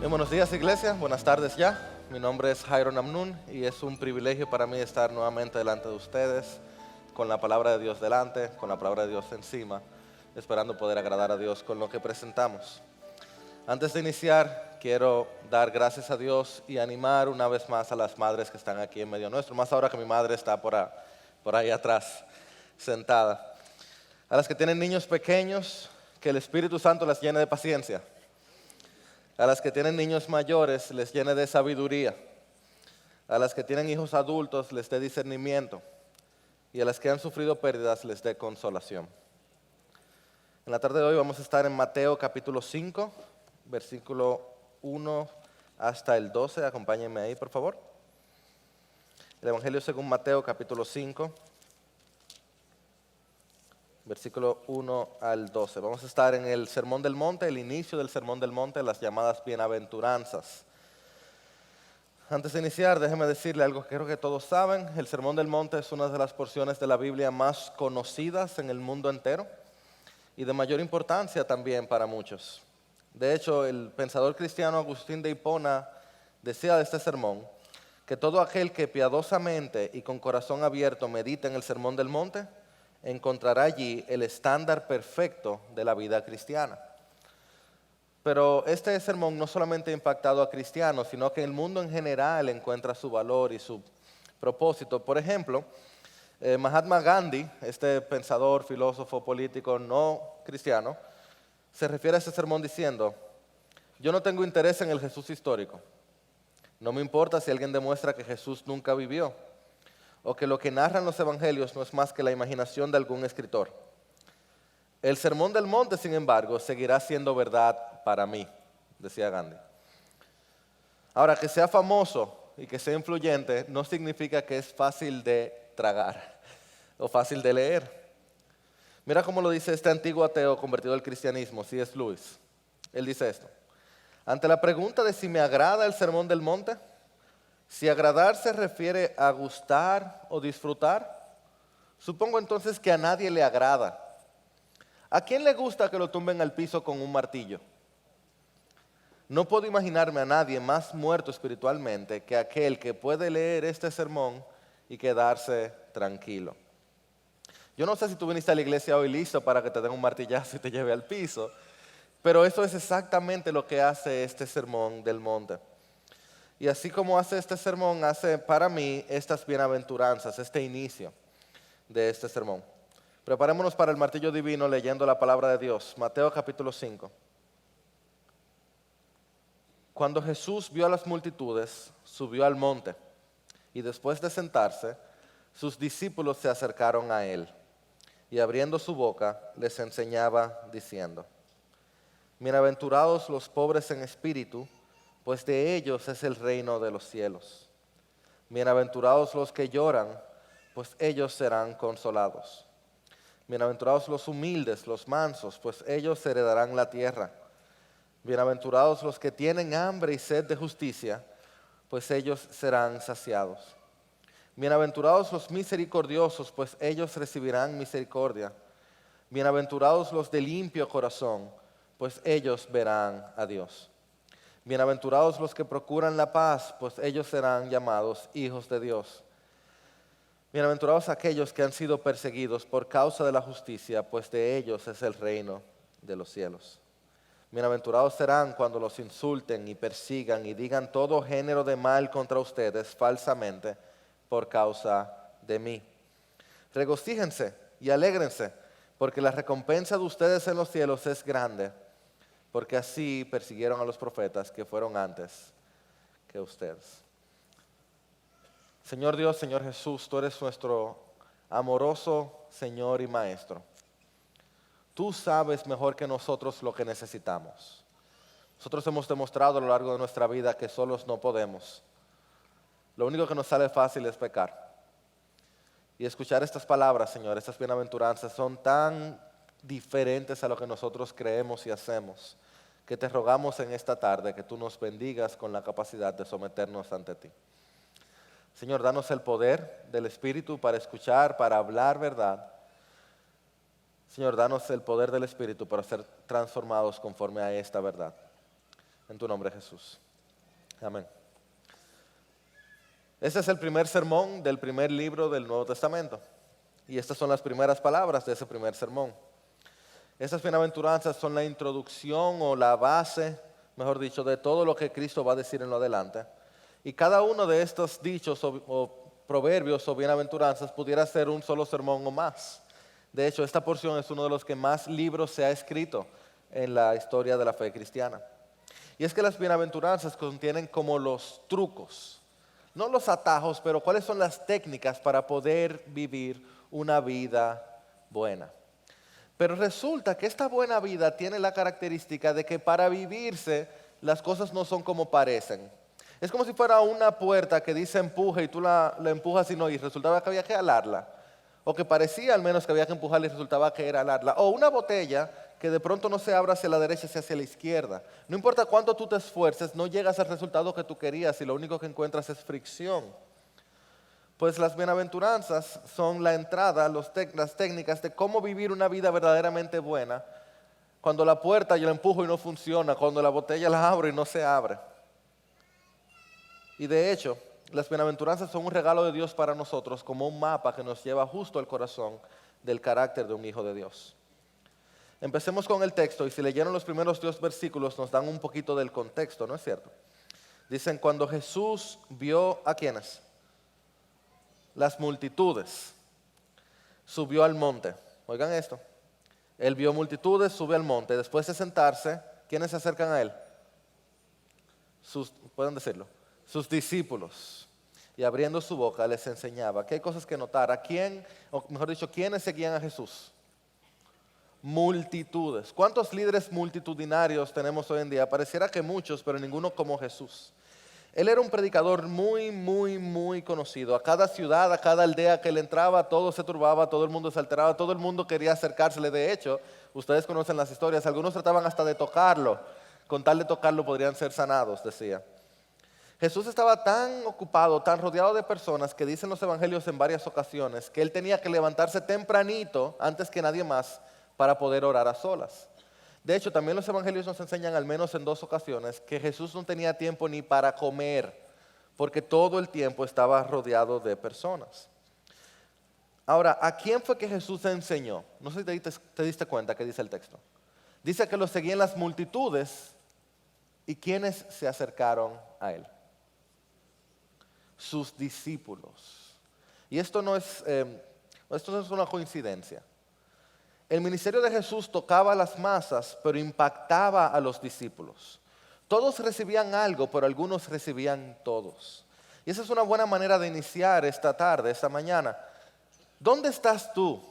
Bien, buenos días, iglesia, buenas tardes ya. Mi nombre es Jairo Namnun y es un privilegio para mí estar nuevamente delante de ustedes, con la palabra de Dios delante, con la palabra de Dios encima, esperando poder agradar a Dios con lo que presentamos. Antes de iniciar, quiero dar gracias a Dios y animar una vez más a las madres que están aquí en medio nuestro, más ahora que mi madre está por ahí atrás, sentada. A las que tienen niños pequeños, que el Espíritu Santo las llene de paciencia. A las que tienen niños mayores, les llene de sabiduría. A las que tienen hijos adultos, les dé discernimiento. Y a las que han sufrido pérdidas, les dé consolación. En la tarde de hoy vamos a estar en Mateo capítulo 5, versículo 1 hasta el 12. Acompáñenme ahí, por favor. El Evangelio según Mateo capítulo 5, versículo 1 al 12. Vamos a estar en el Sermón del Monte, el inicio del Sermón del Monte, las llamadas bienaventuranzas. Antes de iniciar, déjeme decirle algo que creo que todos saben. El Sermón del Monte es una de las porciones de la Biblia más conocidas en el mundo entero y de mayor importancia también para muchos. De hecho, el pensador cristiano Agustín de Hipona decía de este sermón que todo aquel que piadosamente y con corazón abierto medita en el Sermón del Monte encontrará allí el estándar perfecto de la vida cristiana. Pero este sermón no solamente ha impactado a cristianos, sino que el mundo en general encuentra su valor y su propósito. Por ejemplo, Mahatma Gandhi, este pensador, filósofo, político no cristiano, se refiere a este sermón diciendo: yo no tengo interés en el Jesús histórico. No me importa si alguien demuestra que Jesús nunca vivió, o que lo que narran los evangelios no es más que la imaginación de algún escritor. El Sermón del Monte, sin embargo, seguirá siendo verdad para mí, decía Gandhi. Ahora, que sea famoso y que sea influyente no significa que es fácil de tragar o fácil de leer. Mira cómo lo dice este antiguo ateo convertido al cristianismo, C.S. Lewis. Él dice esto: ante la pregunta de si me agrada el Sermón del Monte, si agradar se refiere a gustar o disfrutar, supongo entonces que a nadie le agrada. ¿A quién le gusta que lo tumben al piso con un martillo? No puedo imaginarme a nadie más muerto espiritualmente que aquel que puede leer este sermón y quedarse tranquilo. Yo no sé si tú viniste a la iglesia hoy listo para que te den un martillazo y te lleve al piso, pero eso es exactamente lo que hace este Sermón del Monte. Y así como hace este sermón, hace para mí estas bienaventuranzas, este inicio de este sermón. Preparémonos para el martillo divino leyendo la palabra de Dios. Mateo capítulo 5. Cuando Jesús vio a las multitudes, subió al monte, y después de sentarse, sus discípulos se acercaron a él, y abriendo su boca, les enseñaba diciendo: bienaventurados los pobres en espíritu, pues de ellos es el reino de los cielos. Bienaventurados los que lloran, pues ellos serán consolados. Bienaventurados los humildes, los mansos, pues ellos heredarán la tierra. Bienaventurados los que tienen hambre y sed de justicia, pues ellos serán saciados. Bienaventurados los misericordiosos, pues ellos recibirán misericordia. Bienaventurados los de limpio corazón, pues ellos verán a Dios. Bienaventurados los que procuran la paz, pues ellos serán llamados hijos de Dios. Bienaventurados aquellos que han sido perseguidos por causa de la justicia, pues de ellos es el reino de los cielos. Bienaventurados serán cuando los insulten y persigan y digan todo género de mal contra ustedes falsamente por causa de mí. Regocíjense y alégrense, porque la recompensa de ustedes en los cielos es grande, porque así persiguieron a los profetas que fueron antes que ustedes. Señor Dios, Señor Jesús, tú eres nuestro amoroso Señor y Maestro. Tú sabes mejor que nosotros lo que necesitamos. Nosotros hemos demostrado a lo largo de nuestra vida que solos no podemos. Lo único que nos sale fácil es pecar. Y escuchar estas palabras, Señor, estas bienaventuranzas son tan diferentes a lo que nosotros creemos y hacemos, que te rogamos en esta tarde que tú nos bendigas con la capacidad de someternos ante ti. Señor, danos el poder del Espíritu para escuchar, para hablar verdad. Señor, danos el poder del Espíritu para ser transformados conforme a esta verdad. En tu nombre, Jesús. Amén. Este es el primer sermón del primer libro del Nuevo Testamento. Y estas son las primeras palabras de ese primer sermón. Estas bienaventuranzas son la introducción o la base, mejor dicho, de todo lo que Cristo va a decir en lo adelante. Y cada uno de estos dichos o proverbios o bienaventuranzas pudiera ser un solo sermón o más. De hecho, esta porción es uno de los que más libros se ha escrito en la historia de la fe cristiana. Y es que las bienaventuranzas contienen como los trucos, no los atajos, pero cuáles son las técnicas para poder vivir una vida buena. Pero resulta que esta buena vida tiene la característica de que para vivirse las cosas no son como parecen. Es como si fuera una puerta que dice empuje y tú la empujas y resultaba que había que alarla. O que parecía al menos que había que empujarla y resultaba que era alarla. O una botella que de pronto no se abra hacia la derecha, sino hacia la izquierda. No importa cuánto tú te esfuerces, no llegas al resultado que tú querías y lo único que encuentras es fricción. Pues las bienaventuranzas son la entrada, las técnicas de cómo vivir una vida verdaderamente buena. Cuando la puerta yo la empujo y no funciona, cuando la botella la abro y no se abre. Y de hecho, las bienaventuranzas son un regalo de Dios para nosotros como un mapa que nos lleva justo al corazón del carácter de un hijo de Dios. Empecemos con el texto y si leyeron los primeros 2 versículos nos dan un poquito del contexto, ¿no es cierto? Dicen, cuando Jesús vio ¿a quiénes? Las multitudes, subió al monte. Oigan esto. Él vio multitudes, sube al monte. Después de sentarse, ¿quiénes se acercan a él? Pueden decirlo. Sus discípulos. Y abriendo su boca les enseñaba. ¿Qué hay cosas que notar? ¿A quién, o mejor dicho, quiénes seguían a Jesús? Multitudes. ¿Cuántos líderes multitudinarios tenemos hoy en día? Pareciera que muchos, pero ninguno como Jesús. Él era un predicador muy conocido. A cada ciudad, a cada aldea que él entraba, todo se turbaba, todo el mundo se alteraba, todo el mundo quería acercársele. De hecho, ustedes conocen las historias, algunos trataban hasta de tocarlo. Con tal de tocarlo podrían ser sanados, decía. Jesús estaba tan ocupado, tan rodeado de personas que dicen los evangelios en varias ocasiones que él tenía que levantarse tempranito, antes que nadie más, para poder orar a solas. De hecho, también los evangelios nos enseñan al menos en 2 ocasiones que Jesús no tenía tiempo ni para comer, porque todo el tiempo estaba rodeado de personas. Ahora, ¿a quién fue que Jesús enseñó? No sé si te diste cuenta que dice el texto. Dice que lo seguían las multitudes y ¿quiénes se acercaron a él? Sus discípulos. Y esto no es una coincidencia. El ministerio de Jesús tocaba a las masas, pero impactaba a los discípulos. Todos recibían algo, pero algunos recibían todos. Y esa es una buena manera de iniciar esta tarde, esta mañana. ¿Dónde estás tú?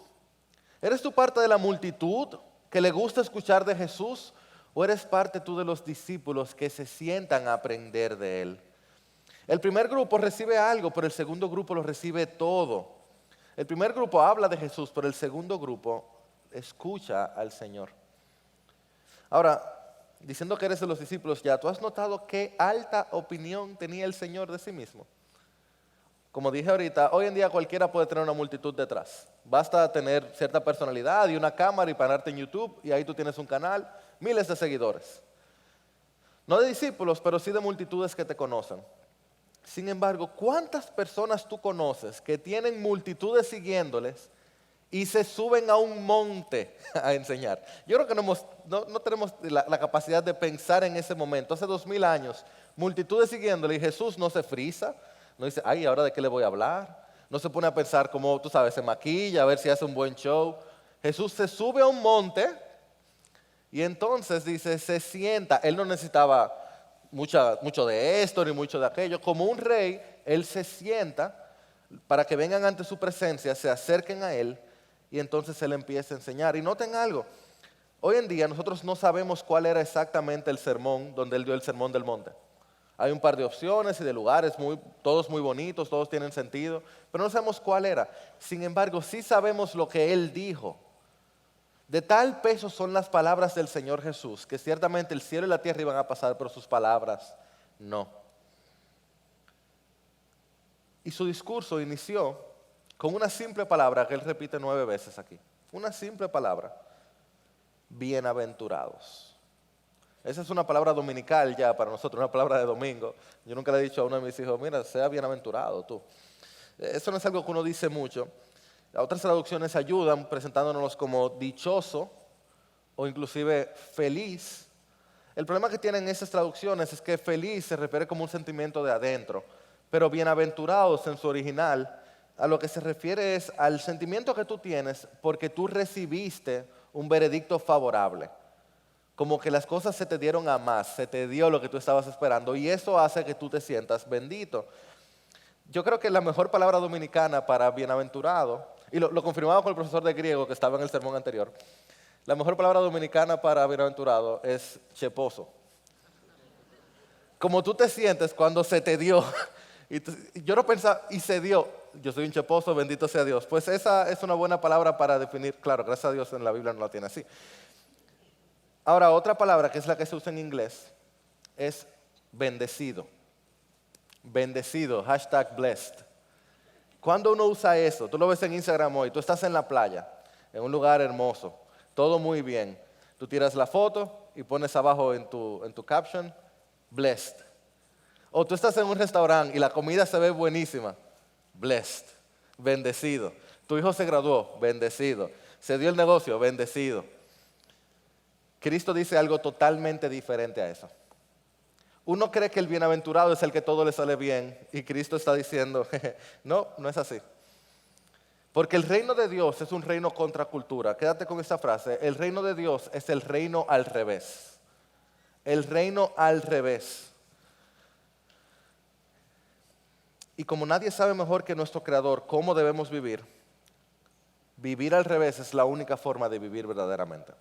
¿Eres tú parte de la multitud que le gusta escuchar de Jesús? ¿O eres parte tú de los discípulos que se sientan a aprender de Él? El primer grupo recibe algo, pero el segundo grupo lo recibe todo. El primer grupo habla de Jesús, pero el segundo grupo escucha al Señor. Ahora, diciendo que eres de los discípulos ya, ¿tú has notado qué alta opinión tenía el Señor de sí mismo? Como dije ahorita, hoy en día cualquiera puede tener una multitud detrás. Basta tener cierta personalidad y una cámara y pararte en YouTube y ahí tú tienes un canal, miles de seguidores. No de discípulos, pero sí de multitudes que te conocen. Sin embargo, ¿cuántas personas tú conoces que tienen multitudes siguiéndoles y se suben a un monte a enseñar? Yo creo que no tenemos la capacidad de pensar en ese momento. Hace 2000 años, multitudes siguiéndole y Jesús no se frisa, no dice, ay, ¿ahora de qué le voy a hablar? No se pone a pensar como, tú sabes, se maquilla, a ver si hace un buen show. Jesús se sube a un monte y entonces dice, se sienta. Él no necesitaba mucho de esto ni mucho de aquello. Como un rey, él se sienta para que vengan ante su presencia, se acerquen a él y entonces él empieza a enseñar. Y noten algo, hoy en día nosotros no sabemos cuál era exactamente el sermón donde él dio el sermón del monte. Hay un par de opciones y de lugares, todos muy bonitos, todos tienen sentido, pero no sabemos cuál era. Sin embargo, sí sabemos lo que él dijo. De tal peso son las palabras del Señor Jesús, que ciertamente el cielo y la tierra iban a pasar, pero sus palabras no. Y su discurso inició con una simple palabra que él repite 9 veces aquí. Una simple palabra. Bienaventurados. Esa es una palabra dominical ya para nosotros, una palabra de domingo. Yo nunca le he dicho a uno de mis hijos, mira, sea bienaventurado tú. Eso no es algo que uno dice mucho. Otras traducciones ayudan presentándonos como dichoso o inclusive feliz. El problema que tienen esas traducciones es que feliz se refiere como un sentimiento de adentro, pero bienaventurados en su original a lo que se refiere es al sentimiento que tú tienes porque tú recibiste un veredicto favorable. Como que las cosas se te dieron a más, se te dio lo que tú estabas esperando y eso hace que tú te sientas bendito. Yo creo que la mejor palabra dominicana para bienaventurado, y lo confirmaba con el profesor de griego que estaba en el sermón anterior, la mejor palabra dominicana para bienaventurado es cheposo. Como tú te sientes cuando se te dio. Yo no pensaba, y se dio, yo soy un cheposo, bendito sea Dios. Pues esa es una buena palabra para definir, claro, gracias a Dios en la Biblia no la tiene así. Ahora, otra palabra que es la que se usa en inglés es bendecido. Bendecido, #blessed. Cuando uno usa eso, tú lo ves en Instagram hoy, tú estás en la playa, en un lugar hermoso, todo muy bien. Tú tiras la foto y pones abajo en tu caption, blessed. O tú estás en un restaurante y la comida se ve buenísima, blessed, bendecido. Tu hijo se graduó, bendecido. Se dio el negocio, bendecido. Cristo dice algo totalmente diferente a eso. Uno cree que el bienaventurado es el que todo le sale bien y Cristo está diciendo, no, no es así. Porque el reino de Dios es un reino contra cultura. Quédate con esta frase, el reino de Dios es el reino al revés. El reino al revés. Y como nadie sabe mejor que nuestro Creador cómo debemos vivir, vivir al revés es la única forma de vivir verdaderamente.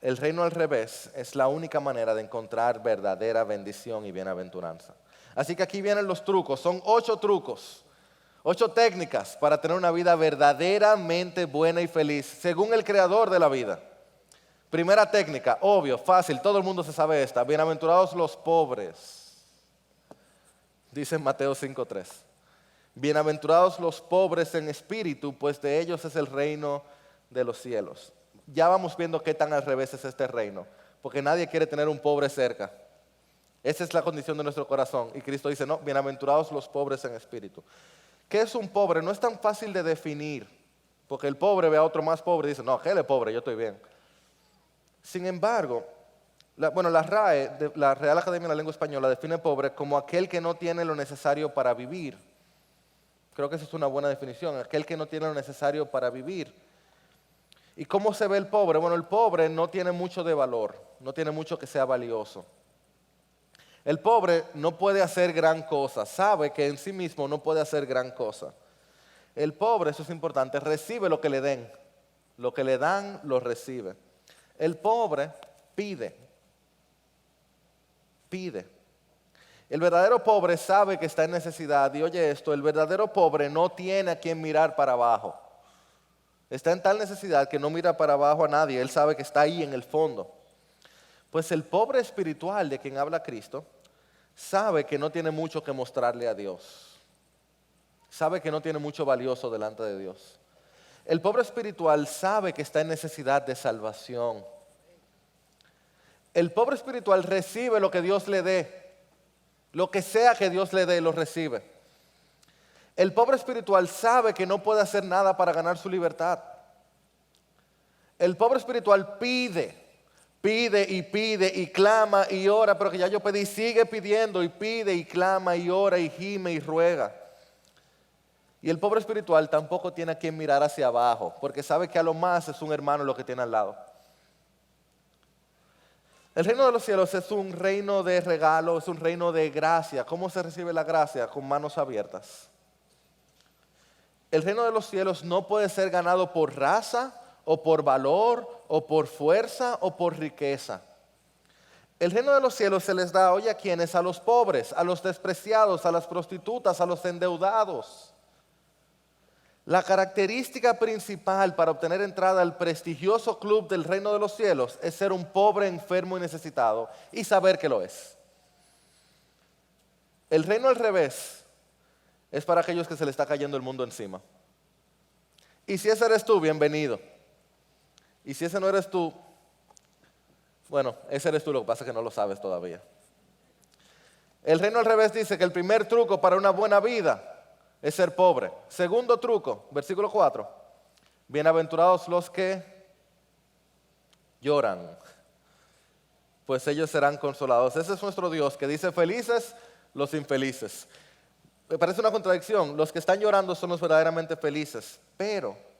El reino al revés es la única manera de encontrar verdadera bendición y bienaventuranza. Así que aquí vienen los trucos, son 8 trucos, 8 técnicas para tener una vida verdaderamente buena y feliz, según el creador de la vida. Primera técnica, obvio, fácil, todo el mundo se sabe esta, bienaventurados los pobres, dice en Mateo 5:3. Bienaventurados los pobres en espíritu, pues de ellos es el reino de los cielos. Ya vamos viendo qué tan al revés es este reino, porque nadie quiere tener un pobre cerca. Esa es la condición de nuestro corazón. Y Cristo dice, no, bienaventurados los pobres en espíritu. ¿Qué es un pobre? No es tan fácil de definir, porque el pobre ve a otro más pobre y dice, no, aquel es pobre, yo estoy bien. Sin embargo, la RAE, la Real Academia de la Lengua Española, define pobre como aquel que no tiene lo necesario para vivir. Creo que esa es una buena definición, aquel que no tiene lo necesario para vivir. ¿Y cómo se ve el pobre? Bueno, el pobre no tiene mucho de valor, no tiene mucho que sea valioso. El pobre no puede hacer gran cosa, sabe que en sí mismo no puede hacer gran cosa. El pobre, eso es importante, recibe lo que le den. Lo que le dan, lo recibe. El pobre pide. Pide. El verdadero pobre sabe que está en necesidad y oye esto, el verdadero pobre no tiene a quien mirar para abajo. Está en tal necesidad que no mira para abajo a nadie, él sabe que está ahí en el fondo. Pues el pobre espiritual de quien habla Cristo sabe que no tiene mucho que mostrarle a Dios. Sabe que no tiene mucho valioso delante de Dios. El pobre espiritual sabe que está en necesidad de salvación. El pobre espiritual recibe lo que Dios le dé. Lo que sea que Dios le dé, lo recibe. El pobre espiritual sabe que no puede hacer nada para ganar su libertad. El pobre espiritual pide y clama y ora, pero que ya yo pedí, sigue pidiendo y pide y clama y ora y gime y ruega. Y el pobre espiritual tampoco tiene a quien mirar hacia abajo, porque sabe que a lo más es un hermano lo que tiene al lado. El reino de los cielos es un reino de regalo, es un reino de gracia. ¿Cómo se recibe la gracia? Con manos abiertas. El reino de los cielos no puede ser ganado por raza, o por valor, o por fuerza, o por riqueza. El reino de los cielos se les da, oye, ¿a quiénes? A los pobres, a los despreciados, a las prostitutas, a los endeudados. La característica principal para obtener entrada al prestigioso club del reino de los cielos es ser un pobre, enfermo y necesitado y saber que lo es. El reino al revés es para aquellos que se le está cayendo el mundo encima. Y si ese eres tú, bienvenido. Y si ese no eres tú, Bueno, ese eres tú, lo que pasa es que no lo sabes todavía. El reino al revés dice que el primer truco para una buena vida es ser pobre. Segundo truco, versículo 4. Bienaventurados los que lloran, pues ellos serán consolados. Ese es nuestro Dios que dice felices los infelices. Me parece una contradicción. Los que están llorando son los verdaderamente felices. Pero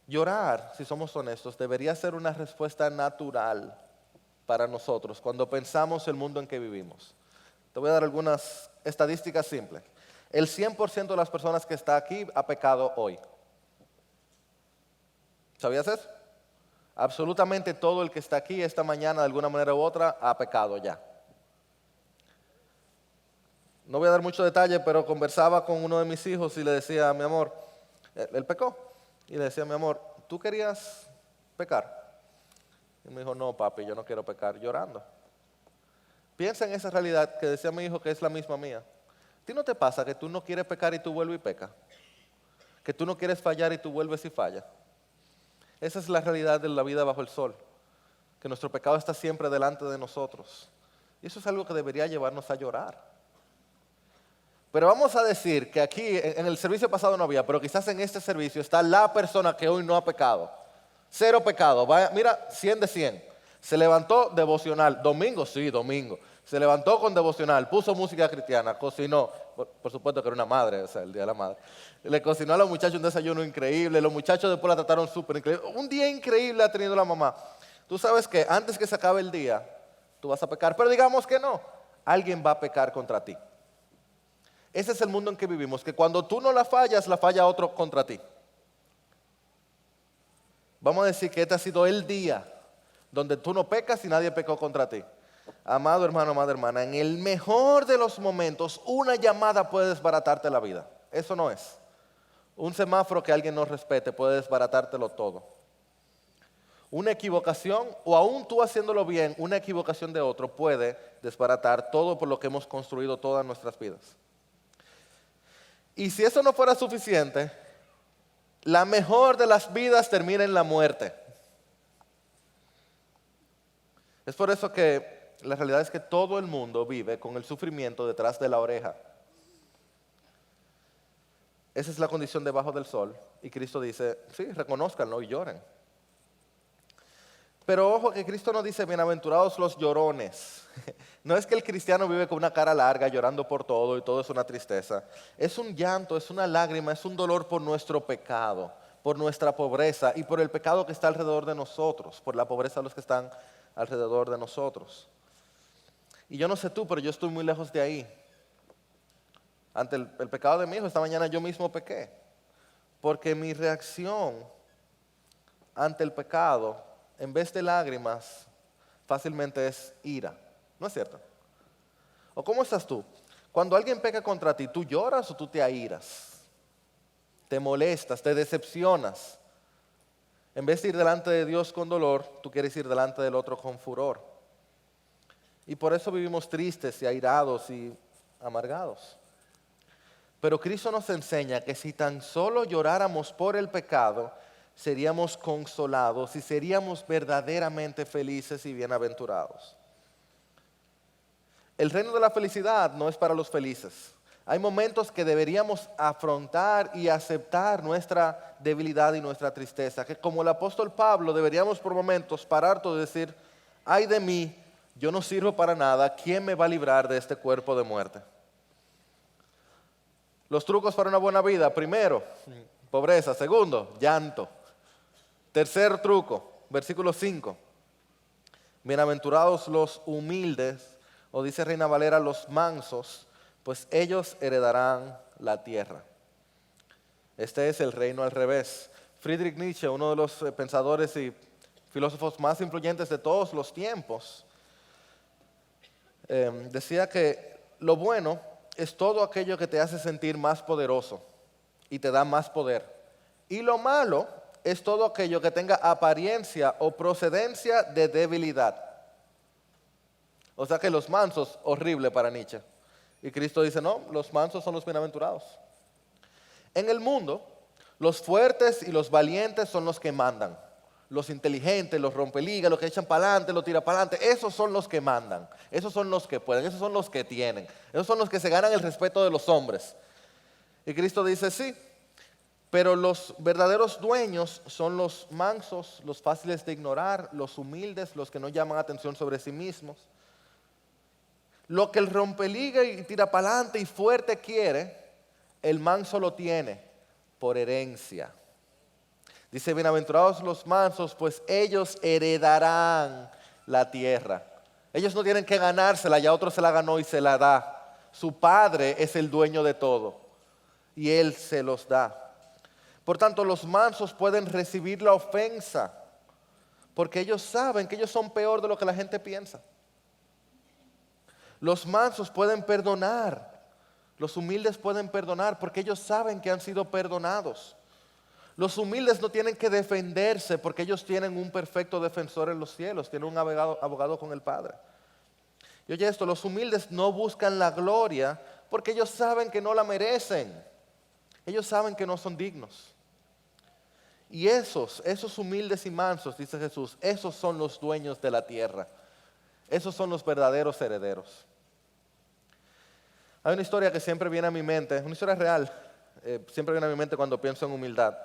llorar, si somos honestos, debería ser una respuesta natural para nosotros cuando pensamos el mundo en que vivimos. Te voy a dar algunas estadísticas simples. El 100% de las personas que está aquí ha pecado hoy. ¿Sabías eso? Absolutamente todo el que está aquí esta mañana de alguna manera u otra ha pecado ya. No voy a dar mucho detalle, pero conversaba con uno de mis hijos y le decía, mi amor, él pecó. Y le decía, mi amor, ¿tú querías pecar? Y me dijo, no papi, yo no quiero pecar, llorando. Piensa en esa realidad que decía mi hijo que es la misma mía. ¿A ti no te pasa que tú no quieres pecar y tú vuelves y pecas? Que tú no quieres fallar y tú vuelves y fallas. Esa es la realidad de la vida bajo el sol. Que nuestro pecado está siempre delante de nosotros. Y eso es algo que debería llevarnos a llorar. Pero vamos a decir que aquí, en el servicio pasado no había, pero quizás en este servicio está la persona que hoy no ha pecado. Cero pecado. Vaya, mira, 100 de 100. Se levantó devocional. Domingo, sí, domingo. Se levantó con devocional, puso música cristiana, cocinó. Por supuesto que era una madre, o sea, el Día de la Madre. Le cocinó a los muchachos un desayuno increíble. Los muchachos después la trataron súper increíble. Un día increíble ha tenido la mamá. Tú sabes que antes que se acabe el día, tú vas a pecar. Pero digamos que no. Alguien va a pecar contra ti. Ese es el mundo en que vivimos, que cuando tú no la falla otro contra ti. Vamos a decir que este ha sido el día donde tú no pecas y nadie pecó contra ti. Amado hermano, amada hermana, en el mejor de los momentos, una llamada puede desbaratarte la vida. Eso no es. Un semáforo que alguien no respete puede desbaratártelo todo. Una equivocación, o aún tú haciéndolo bien, una equivocación de otro puede desbaratar todo por lo que hemos construido todas nuestras vidas. Y si eso no fuera suficiente, la mejor de las vidas termina en la muerte. Es por eso que la realidad es que todo el mundo vive con el sufrimiento detrás de la oreja. Esa es la condición debajo del sol. Y Cristo dice, sí, reconózcanlo y lloren. Pero ojo que Cristo no dice, bienaventurados los llorones. No es que el cristiano vive con una cara larga llorando por todo y todo es una tristeza. Es un llanto, es una lágrima, es un dolor por nuestro pecado, por nuestra pobreza y por el pecado que está alrededor de nosotros, por la pobreza de los que están alrededor de nosotros. Y yo no sé tú, pero yo estoy muy lejos de ahí. Ante el pecado de mi hijo, esta mañana yo mismo pequé. Porque mi reacción ante el pecado, en vez de lágrimas, fácilmente es ira. ¿No es cierto? ¿O cómo estás tú? Cuando alguien peca contra ti, ¿tú lloras o tú te airas? ¿Te molestas, te decepcionas? En vez de ir delante de Dios con dolor, tú quieres ir delante del otro con furor. Y por eso vivimos tristes y airados y amargados. Pero Cristo nos enseña que si tan solo lloráramos por el pecado, seríamos consolados y seríamos verdaderamente felices y bienaventurados. El reino de la felicidad no es para los felices. Hay momentos que deberíamos afrontar y aceptar nuestra debilidad y nuestra tristeza, que como el apóstol Pablo deberíamos por momentos parar todo y decir, ay de mí, yo no sirvo para nada, ¿quién me va a librar de este cuerpo de muerte? Los trucos para una buena vida, primero, pobreza. Segundo, llanto. Tercer truco, versículo 5. Bienaventurados los humildes, o dice Reina Valera, los mansos, pues ellos heredarán la tierra. Este es el reino al revés. Friedrich Nietzsche, uno de los pensadores y filósofos más influyentes de todos los tiempos, decía que lo bueno es todo aquello que te hace sentir más poderoso y te da más poder. Y lo malo es todo aquello que tenga apariencia o procedencia de debilidad. O sea que los mansos, horrible para Nietzsche. Y Cristo dice, no, los mansos son los bienaventurados. En el mundo, los fuertes y los valientes son los que mandan. los inteligentes, los rompeligas, los que echan para adelante, los tiran para adelante, esos son los que mandan, esos son los que pueden, esos son los que tienen, esos son los que se ganan el respeto de los hombres. Y Cristo dice, sí, pero los verdaderos dueños son los mansos, los fáciles de ignorar, los humildes, los que no llaman atención sobre sí mismos. Lo que el rompeliga y tira para adelante y fuerte quiere, el manso lo tiene por herencia. Dice, bienaventurados los mansos, pues ellos heredarán la tierra. Ellos no tienen que ganársela, ya otro se la ganó y se la da. Su padre es el dueño de todo y él se los da. Por tanto, los mansos pueden recibir la ofensa porque ellos saben que ellos son peor de lo que la gente piensa. Los mansos pueden perdonar, los humildes pueden perdonar porque ellos saben que han sido perdonados. Los humildes no tienen que defenderse porque ellos tienen un perfecto defensor en los cielos, tienen un abogado con el Padre. Y oye esto, los humildes no buscan la gloria porque ellos saben que no la merecen. Ellos saben que no son dignos. Y esos humildes y mansos, dice Jesús, esos son los dueños de la tierra. Esos son los verdaderos herederos. Hay una historia que siempre viene a mi mente, una historia real, siempre viene a mi mente cuando pienso en humildad.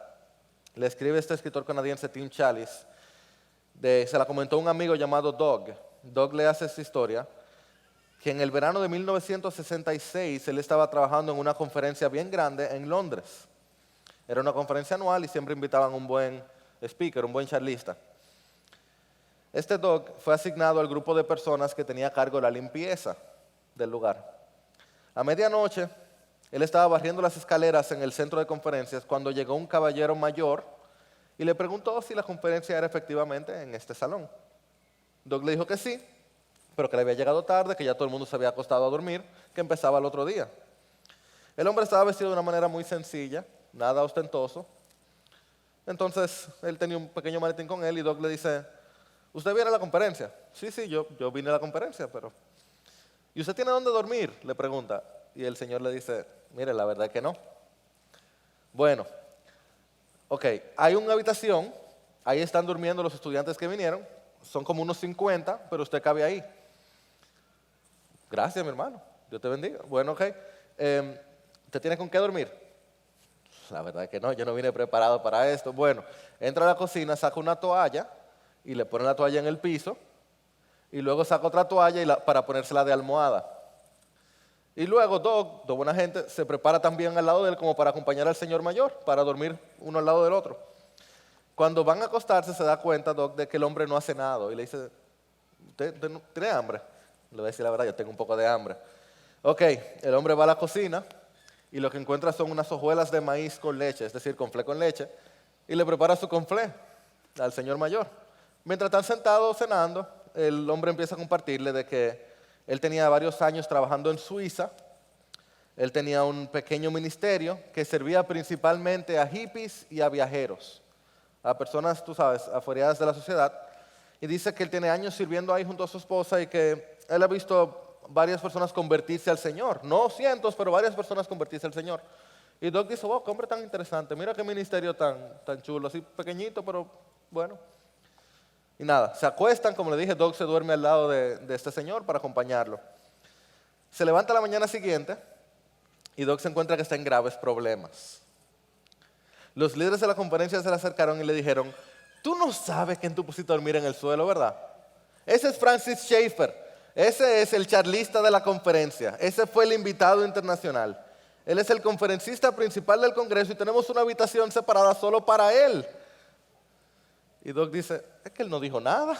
Le escribe este escritor canadiense Tim Challies, se la comentó un amigo llamado Doug. Doug le hace esta historia, que en el verano de 1966 él estaba trabajando en una conferencia bien grande en Londres. Era una conferencia anual y siempre invitaban un buen speaker, un buen charlista. Este Doug fue asignado al grupo de personas que tenía a cargo la limpieza del lugar. A medianoche, él estaba barriendo las escaleras en el centro de conferencias cuando llegó un caballero mayor y le preguntó si la conferencia era efectivamente en este salón. Doug le dijo que sí, pero que le había llegado tarde, que ya todo el mundo se había acostado a dormir, que empezaba el otro día. El hombre estaba vestido de una manera muy sencilla, nada ostentoso. Entonces, él tenía un pequeño maletín con él y Doug le dice, ¿usted viene a la conferencia? Sí, yo vine a la conferencia, pero... ¿Y usted tiene dónde dormir? Le pregunta. Y el señor le dice, mire, la verdad es que no. Bueno, ok, hay una habitación, ahí están durmiendo los estudiantes que vinieron, son como unos 50, pero usted cabe ahí. Gracias, mi hermano, Dios te bendiga. Bueno, ok, ¿usted tiene con qué dormir? La verdad es que no, yo no vine preparado para esto. Bueno, entra a la cocina, saca una toalla y le pone la toalla en el piso y luego saca otra toalla para ponérsela de almohada. Y luego Doug, de buena gente, se prepara también al lado de él como para acompañar al señor mayor, para dormir uno al lado del otro. Cuando van a acostarse se da cuenta Doug de que el hombre no ha cenado y le dice, ¿usted no tiene hambre? Le voy a decir la verdad, yo tengo un poco de hambre. Ok, el hombre va a la cocina y lo que encuentra son unas hojuelas de maíz con leche, es decir, conflé con leche, y le prepara su conflé al señor mayor. Mientras están sentados cenando, el hombre empieza a compartirle de que él tenía varios años trabajando en Suiza. Él tenía un pequeño ministerio que servía principalmente a hippies y a viajeros, a personas, tú sabes, afueradas de la sociedad. Y dice que él tiene años sirviendo ahí junto a su esposa y que él ha visto varias personas convertirse al Señor. No cientos, pero varias personas convertirse al Señor. Y Doug dice, wow, qué hombre tan interesante, mira qué ministerio tan chulo, así pequeñito, pero bueno. Y nada, se acuestan, como le dije, Doug se duerme al lado de este señor para acompañarlo. Se levanta la mañana siguiente y Doug se encuentra que está en graves problemas. Los líderes de la conferencia se le acercaron y le dijeron, tú no sabes quién tú pusiste a dormir en el suelo, ¿verdad? Ese es Francis Schaeffer, ese es el charlista de la conferencia, ese fue el invitado internacional. Él es el conferencista principal del Congreso y tenemos una habitación separada solo para él. Y Doug dice, es que él no dijo nada.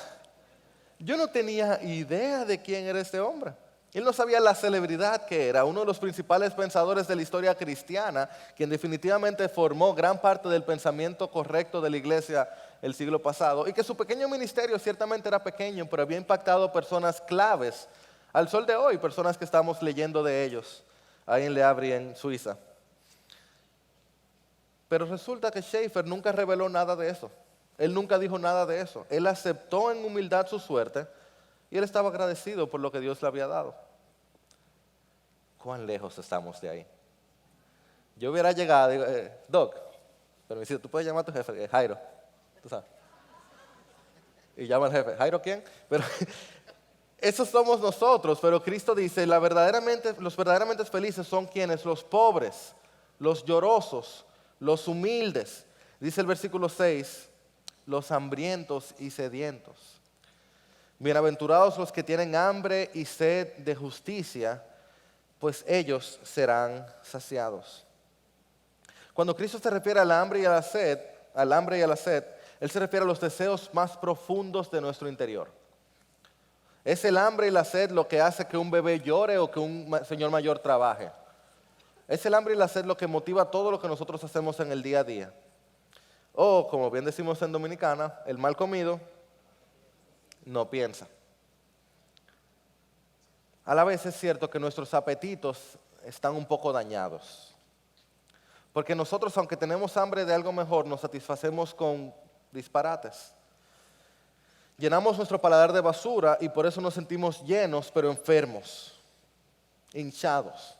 Yo no tenía idea de quién era este hombre. Él no sabía la celebridad que era, uno de los principales pensadores de la historia cristiana, quien definitivamente formó gran parte del pensamiento correcto de la iglesia el siglo pasado, y que su pequeño ministerio ciertamente era pequeño, pero había impactado personas claves al sol de hoy, personas que estamos leyendo de ellos ahí en Le Havre, en Suiza. Pero resulta que Schaeffer nunca reveló nada de eso. Él nunca dijo nada de eso. Él aceptó en humildad su suerte y él estaba agradecido por lo que Dios le había dado. ¿Cuán lejos estamos de ahí? Yo hubiera llegado y digo, Doc, pero me dice, tú puedes llamar a tu jefe, Jairo, tú sabes. Y llama al jefe, ¿Jairo quién? Pero esos somos nosotros, pero Cristo dice, los verdaderamente felices son quienes, los pobres, los llorosos, los humildes. Dice el versículo 6, los hambrientos y sedientos. Bienaventurados los que tienen hambre y sed de justicia, pues ellos serán saciados. Cuando Cristo se refiere al hambre y a la sed, Él se refiere a los deseos más profundos de nuestro interior. Es el hambre y la sed lo que hace que un bebé llore o que un señor mayor trabaje. Es el hambre y la sed lo que motiva todo lo que nosotros hacemos en el día a día. O, como bien decimos en Dominicana, el mal comido no piensa. A la vez es cierto que nuestros apetitos están un poco dañados. Porque nosotros, aunque tenemos hambre de algo mejor, nos satisfacemos con disparates. Llenamos nuestro paladar de basura y por eso nos sentimos llenos, pero enfermos, hinchados.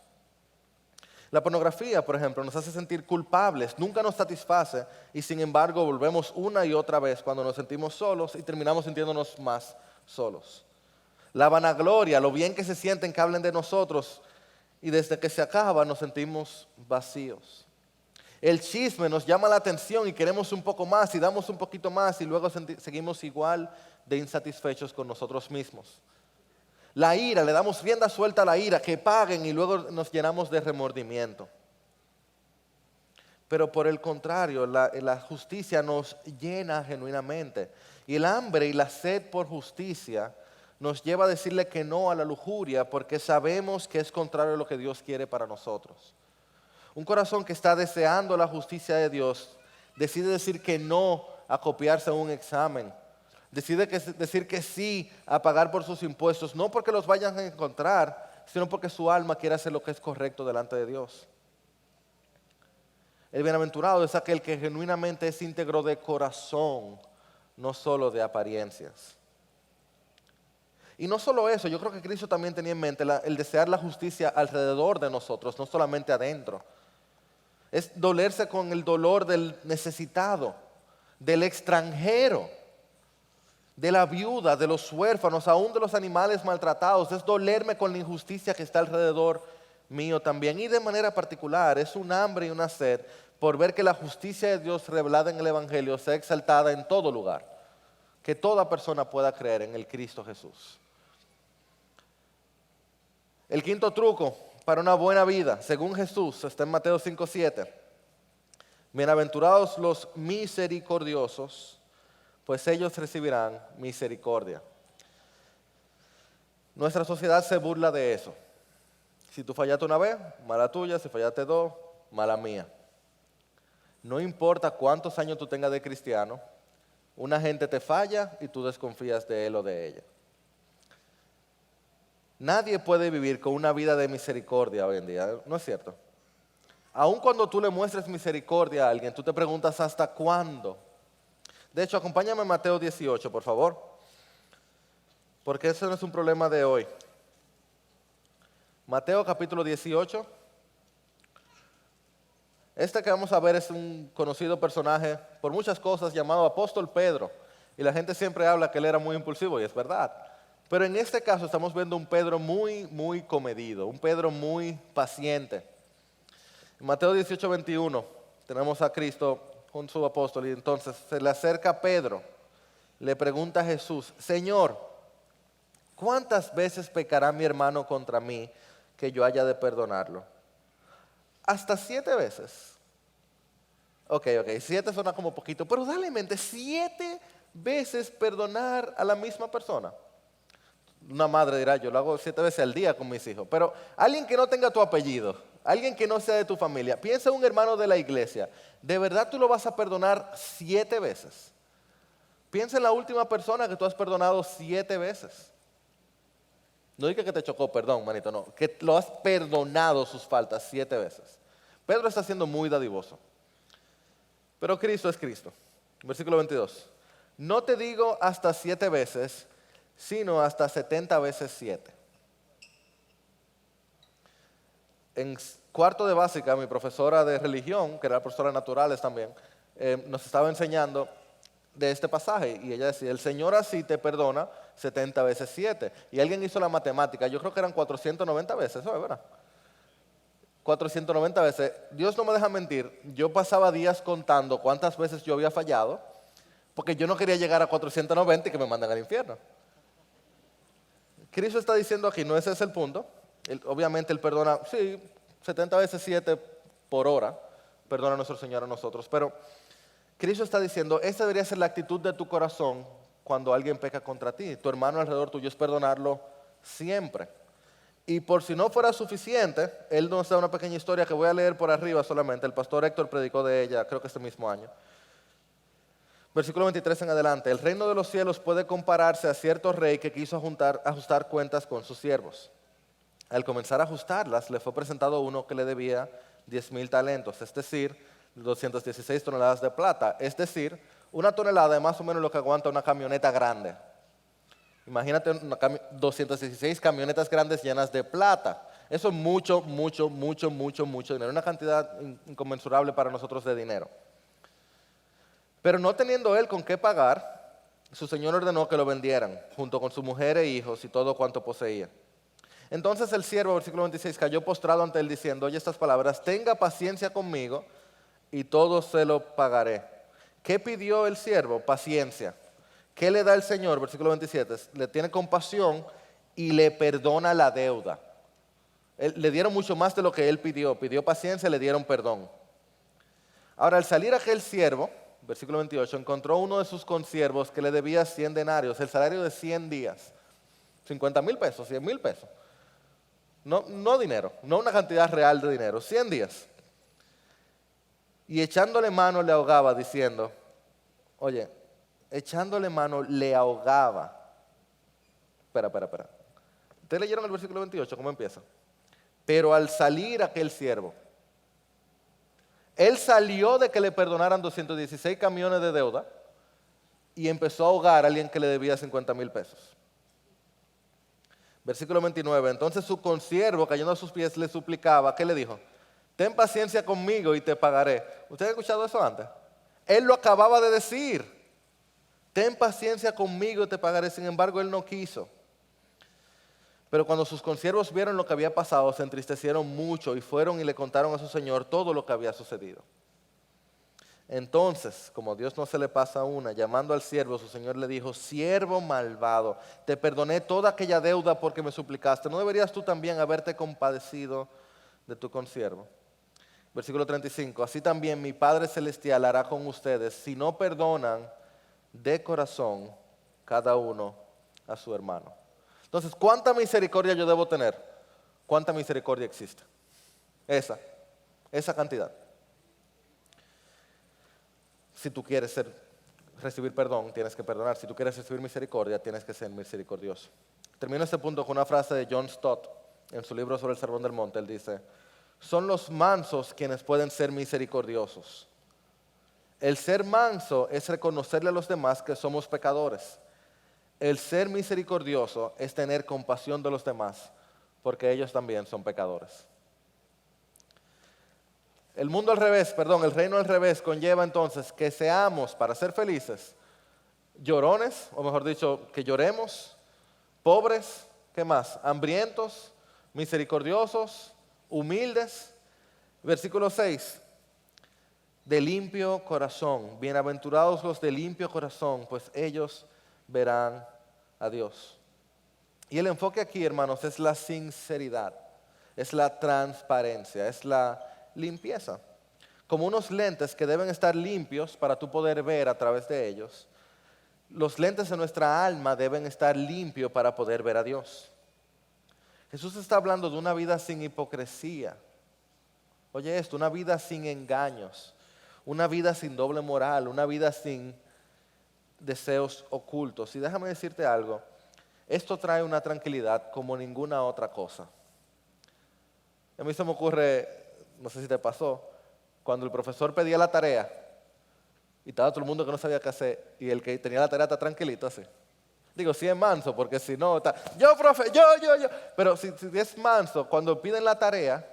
La pornografía, por ejemplo, nos hace sentir culpables, nunca nos satisface y sin embargo volvemos una y otra vez cuando nos sentimos solos y terminamos sintiéndonos más solos. La vanagloria, lo bien que se sienten que hablen de nosotros y desde que se acaba nos sentimos vacíos. El chisme nos llama la atención y queremos un poco más y damos un poquito más y luego seguimos igual de insatisfechos con nosotros mismos. La ira, le damos rienda suelta a la ira, que paguen y luego nos llenamos de remordimiento. Pero por el contrario, la justicia nos llena genuinamente. Y el hambre y la sed por justicia nos lleva a decirle que no a la lujuria porque sabemos que es contrario a lo que Dios quiere para nosotros. Un corazón que está deseando la justicia de Dios decide decir que no a copiarse un examen. Decide decir que sí a pagar por sus impuestos, no porque los vayan a encontrar, sino porque su alma quiere hacer lo que es correcto delante de Dios. El bienaventurado es aquel que genuinamente es íntegro de corazón, no solo de apariencias. Y no solo eso, yo creo que Cristo también tenía en mente el desear la justicia alrededor de nosotros, no solamente adentro. Es dolerse con el dolor del necesitado, del extranjero, de la viuda, de los huérfanos, aún de los animales maltratados. Es dolerme con la injusticia que está alrededor mío también. Y de manera particular es un hambre y una sed por ver que la justicia de Dios revelada en el Evangelio sea exaltada en todo lugar. Que toda persona pueda creer en el Cristo Jesús. El quinto truco para una buena vida, según Jesús, está en Mateo 5:7. Bienaventurados los misericordiosos, pues ellos recibirán misericordia. Nuestra sociedad se burla de eso. Si tú fallaste una vez, mala tuya. Si fallaste dos, mala mía. No importa cuántos años tú tengas de cristiano, una gente te falla y tú desconfías de él o de ella. Nadie puede vivir con una vida de misericordia hoy en día, ¿no es cierto? Aun cuando tú le muestres misericordia a alguien, tú te preguntas ¿hasta cuándo? De hecho, acompáñame a Mateo 18, por favor, porque ese no es un problema de hoy. Mateo capítulo 18. Este que vamos a ver es un conocido personaje por muchas cosas llamado Apóstol Pedro. Y la gente siempre habla que él era muy impulsivo y es verdad. Pero en este caso estamos viendo un Pedro muy comedido, un Pedro muy paciente. En Mateo 18:21 tenemos a Cristo con su apóstol y entonces se le acerca Pedro, le pregunta a Jesús, Señor, ¿cuántas veces pecará mi hermano contra mí que yo haya de perdonarlo? ¿Hasta 7 veces? Ok, 7 suena como poquito, pero dale en mente, 7 veces perdonar a la misma persona. Una madre dirá, yo lo hago 7 veces al día con mis hijos, pero alguien que no tenga tu apellido, alguien que no sea de tu familia, piensa en un hermano de la iglesia, ¿de verdad tú lo vas a perdonar 7 veces? Piensa en la última persona que tú has perdonado 7 veces. No diga que te chocó, perdón, manito, no, que lo has perdonado sus faltas 7 veces. Pedro está siendo muy dadivoso, pero Cristo es Cristo. Versículo 22, no te digo hasta 7 veces, sino hasta 70 veces 7. En cuarto de básica, mi profesora de religión, que era profesora de naturales también, nos estaba enseñando de este pasaje. Y ella decía, el Señor así te perdona 70 veces 7. Y alguien hizo la matemática, yo creo que eran 490 veces, ¿eso es verdad? 490 veces. Dios no me deja mentir, yo pasaba días contando cuántas veces yo había fallado, porque yo no quería llegar a 490 y que me manden al infierno. Cristo está diciendo aquí, no ese es el punto. Obviamente Él perdona, sí, 70 veces 7 por hora, perdona a nuestro Señor a nosotros, pero Cristo está diciendo, esa debería ser la actitud de tu corazón cuando alguien peca contra ti. Tu hermano alrededor tuyo es perdonarlo siempre. Y por si no fuera suficiente, Él nos da una pequeña historia que voy a leer por arriba solamente. El pastor Héctor predicó de ella, creo que este mismo año. Versículo 23 en adelante. El reino de los cielos puede compararse a cierto rey que quiso ajustar cuentas con sus siervos. Al comenzar a ajustarlas, le fue presentado uno que le debía 10,000 talentos, es decir, 216 toneladas de plata, es decir, una tonelada es más o menos lo que aguanta una camioneta grande. Imagínate 216 camionetas grandes llenas de plata. Eso es mucho, mucho, mucho, mucho, mucho dinero, una cantidad inconmensurable para nosotros de dinero. Pero no teniendo él con qué pagar, su señor ordenó que lo vendieran, junto con su mujer e hijos y todo cuanto poseía. Entonces el siervo, versículo 26, cayó postrado ante él diciendo, oye estas palabras, tenga paciencia conmigo y todo se lo pagaré. ¿Qué pidió el siervo? Paciencia. ¿Qué le da el Señor? Versículo 27, le tiene compasión y le perdona la deuda. Le dieron mucho más de lo que él pidió paciencia, le dieron perdón. Ahora al salir aquel siervo, versículo 28, encontró uno de sus consiervos que le debía 100 denarios, el salario de 100 días, 50,000 pesos, 100,000 pesos. No dinero, no una cantidad real de dinero, 100 días. Y echándole mano le ahogaba diciendo, oye, echándole mano le ahogaba. Espera. ¿Ustedes leyeron el versículo 28? ¿Cómo empieza? Pero al salir aquel siervo, él salió de que le perdonaran 216 camiones de deuda y empezó a ahogar a alguien que le debía 50,000 pesos. Versículo 29, entonces su consiervo cayendo a sus pies le suplicaba, ¿qué le dijo? Ten paciencia conmigo y te pagaré. ¿Usted ha escuchado eso antes? Él lo acababa de decir. Ten paciencia conmigo y te pagaré. Sin embargo, él no quiso. Pero cuando sus consiervos vieron lo que había pasado, se entristecieron mucho y fueron y le contaron a su señor todo lo que había sucedido. Entonces, como Dios no se le pasa una, llamando al siervo, su señor le dijo, siervo malvado, te perdoné toda aquella deuda porque me suplicaste. ¿No deberías tú también haberte compadecido de tu consiervo? Versículo 35, así también mi Padre Celestial hará con ustedes si no perdonan de corazón cada uno a su hermano. Entonces, ¿cuánta misericordia yo debo tener? ¿Cuánta misericordia existe? Esa cantidad. Si tú quieres recibir perdón, tienes que perdonar. Si tú quieres recibir misericordia, tienes que ser misericordioso. Termino este punto con una frase de John Stott en su libro sobre el Sermón del Monte. Él dice, son los mansos quienes pueden ser misericordiosos. El ser manso es reconocerle a los demás que somos pecadores. El ser misericordioso es tener compasión de los demás, porque ellos también son pecadores. El reino al revés conlleva entonces que seamos, para ser felices, llorones, o mejor dicho, que lloremos, pobres, ¿qué más? Hambrientos, misericordiosos, humildes. Versículo 6, de limpio corazón, bienaventurados los de limpio corazón, pues ellos verán a Dios. Y el enfoque aquí, hermanos, es la sinceridad, es la transparencia, es la limpieza. Como unos lentes que deben estar limpios para tú poder ver a través de ellos, los lentes de nuestra alma deben estar limpios para poder ver a Dios. Jesús está hablando de una vida sin hipocresía. Oye esto, una vida sin engaños, una vida sin doble moral, una vida sin deseos ocultos. Y déjame decirte algo, esto trae una tranquilidad como ninguna otra cosa. A mí se me ocurre, no sé si te pasó, cuando el profesor pedía la tarea y estaba todo el mundo que no sabía qué hacer y el que tenía la tarea está tranquilito así. Digo, si es manso, porque si no, está, yo profe, yo. Pero si es manso, cuando piden la tarea,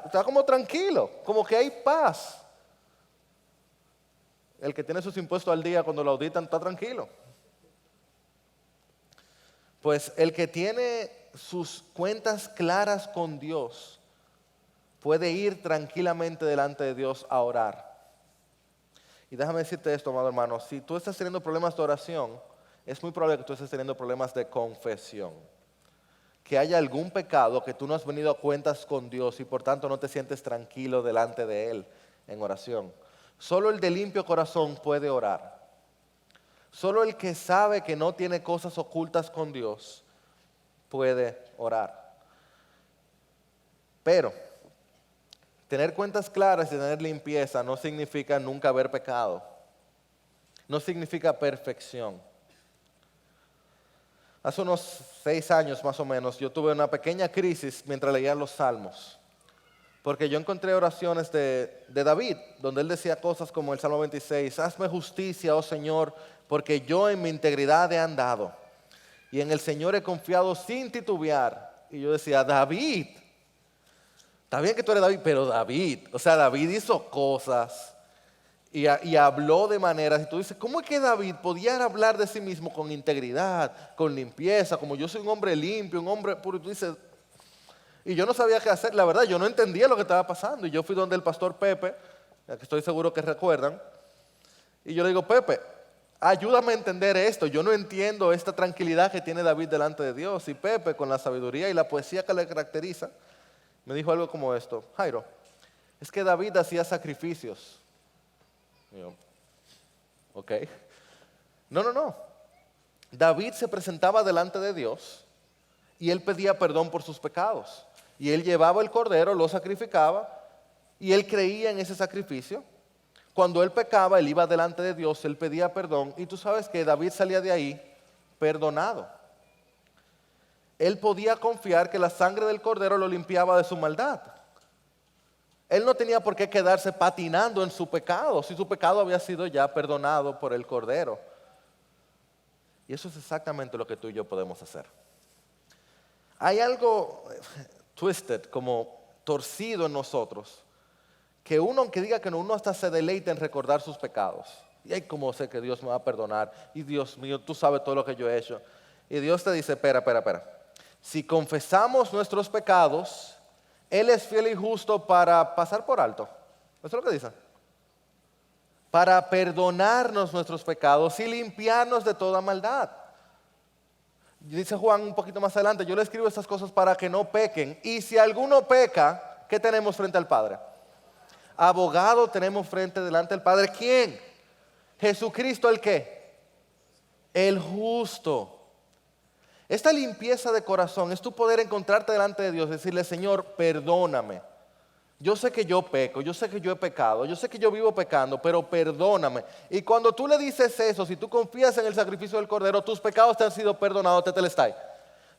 está como tranquilo, como que hay paz. el que tiene sus impuestos al día cuando lo auditan está tranquilo. Pues el que tiene sus cuentas claras con Dios puede ir tranquilamente delante de Dios a orar. Y déjame decirte esto, amado hermano, si tú estás teniendo problemas de oración, es muy probable que tú estés teniendo problemas de confesión. Que haya algún pecado que tú no has venido a cuentas con Dios y por tanto no te sientes tranquilo delante de Él en oración. Solo el de limpio corazón puede orar. Solo el que sabe que no tiene cosas ocultas con Dios puede orar. Pero tener cuentas claras y tener limpieza no significa nunca haber pecado. No significa perfección. Hace unos 6 años más o menos yo tuve una pequeña crisis mientras leía los Salmos. Porque yo encontré oraciones de David, donde él decía cosas como el Salmo 26, hazme justicia, oh Señor, porque yo en mi integridad he andado. Y en el Señor he confiado sin titubear. Y yo decía, David, está bien que tú eres David, pero David, o sea, David hizo cosas y habló de maneras. Y tú dices, ¿cómo es que David podía hablar de sí mismo con integridad, con limpieza, como yo soy un hombre limpio, un hombre puro? Y tú dices, y yo no sabía qué hacer, la verdad, yo no entendía lo que estaba pasando. Y yo fui donde el pastor Pepe, que estoy seguro que recuerdan, y yo le digo, Pepe, ayúdame a entender esto. Yo no entiendo esta tranquilidad que tiene David delante de Dios. Y Pepe, con la sabiduría y la poesía que le caracteriza, me dijo algo como esto, Jairo, es que David hacía sacrificios. Y yo, ok. No. David se presentaba delante de Dios y él pedía perdón por sus pecados. Y él llevaba el cordero, lo sacrificaba y él creía en ese sacrificio. Cuando él pecaba, él iba delante de Dios, él pedía perdón y tú sabes que David salía de ahí perdonado. Él podía confiar que la sangre del cordero lo limpiaba de su maldad. Él no tenía por qué quedarse patinando en su pecado, si su pecado había sido ya perdonado por el cordero. Y eso es exactamente lo que tú y yo podemos hacer. Hay algo twisted, como torcido en nosotros, que uno, aunque diga que no, uno hasta se deleita en recordar sus pecados. Y hay como sé que Dios me va a perdonar. Y Dios mío, tú sabes todo lo que yo he hecho. Y Dios te dice, espera. Si confesamos nuestros pecados, Él es fiel y justo para pasar por alto. ¿Eso es lo que dice? Para perdonarnos nuestros pecados y limpiarnos de toda maldad. Dice Juan un poquito más adelante, yo le escribo estas cosas para que no pequen. Y si alguno peca, ¿qué tenemos frente al Padre? Abogado tenemos delante del Padre. ¿Quién? Jesucristo, ¿el qué? El justo. Esta limpieza de corazón es tu poder encontrarte delante de Dios, decirle, Señor, perdóname. Yo sé que yo peco, yo sé que yo he pecado, yo sé que yo vivo pecando, pero perdóname. Y cuando tú le dices eso, si tú confías en el sacrificio del Cordero, tus pecados te han sido perdonados, tetelestai.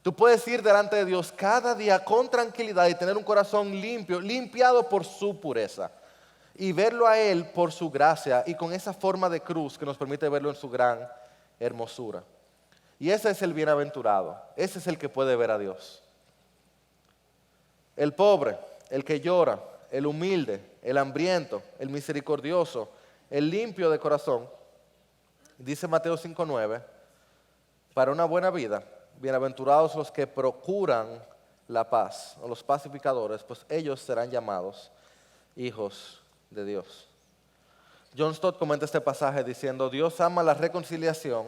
Tú puedes ir delante de Dios cada día con tranquilidad y tener un corazón limpio, limpiado por su pureza. Y verlo a Él por su gracia y con esa forma de cruz que nos permite verlo en su gran hermosura. Y ese es el bienaventurado, ese es el que puede ver a Dios. El pobre, el que llora, el humilde, el hambriento, el misericordioso, el limpio de corazón, dice Mateo 5:9, para una buena vida, bienaventurados los que procuran la paz, o los pacificadores, pues ellos serán llamados hijos de Dios. John Stott comenta este pasaje diciendo, Dios ama la reconciliación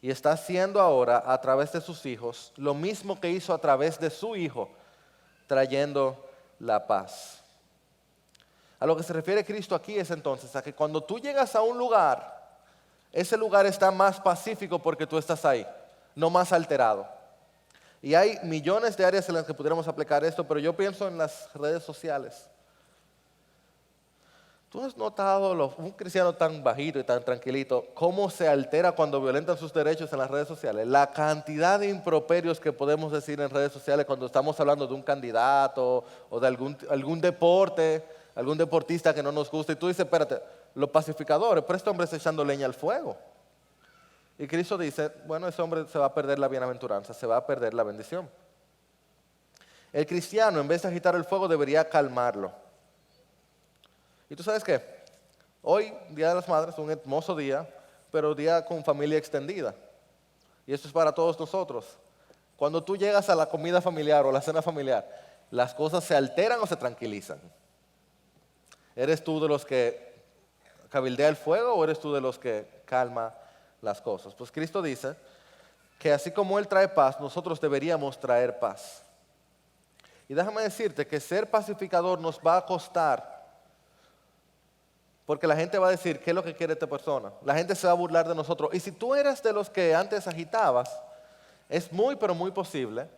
y está haciendo ahora a través de sus hijos lo mismo que hizo a través de su Hijo, trayendo la paz. A lo que se refiere Cristo aquí es entonces a que cuando tú llegas a un lugar, ese lugar está más pacífico porque tú estás ahí, no más alterado. Y hay millones de áreas en las que pudiéramos aplicar esto, pero yo pienso en las redes sociales. ¿Tú has notado, un cristiano tan bajito y tan tranquilito, cómo se altera cuando violentan sus derechos en las redes sociales? La cantidad de improperios que podemos decir en redes sociales cuando estamos hablando de un candidato o de algún deporte, algún deportista que no nos gusta. Y tú dices, espérate, los pacificadores, pero este hombre está echando leña al fuego. Y Cristo dice, bueno, ese hombre se va a perder la bienaventuranza, se va a perder la bendición. El cristiano, en vez de agitar el fuego, debería calmarlo. ¿Y tú sabes qué? Hoy, Día de las Madres, un hermoso día, pero día con familia extendida. Y esto es para todos nosotros. Cuando tú llegas a la comida familiar o la cena familiar, ¿las cosas se alteran o se tranquilizan? ¿Eres tú de los que cabildea el fuego o eres tú de los que calma las cosas? Pues Cristo dice que así como Él trae paz, nosotros deberíamos traer paz. Y déjame decirte que ser pacificador nos va a costar, porque la gente va a decir, ¿qué es lo que quiere esta persona? La gente se va a burlar de nosotros. Y si tú eras de los que antes agitabas, es muy, pero muy posible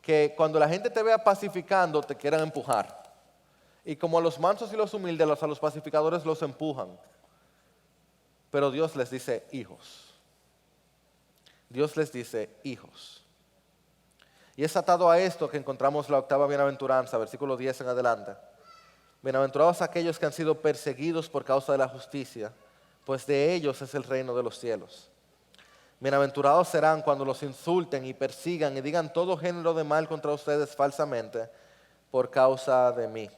que cuando la gente te vea pacificando, te quieran empujar. Y como a los mansos y los humildes, a los pacificadores los empujan. Pero Dios les dice hijos. Dios les dice hijos. Y es atado a esto que encontramos la octava bienaventuranza, versículo 10 en adelante. Bienaventurados aquellos que han sido perseguidos por causa de la justicia, pues de ellos es el reino de los cielos. Bienaventurados serán cuando los insulten y persigan y digan todo género de mal contra ustedes falsamente por causa de mí.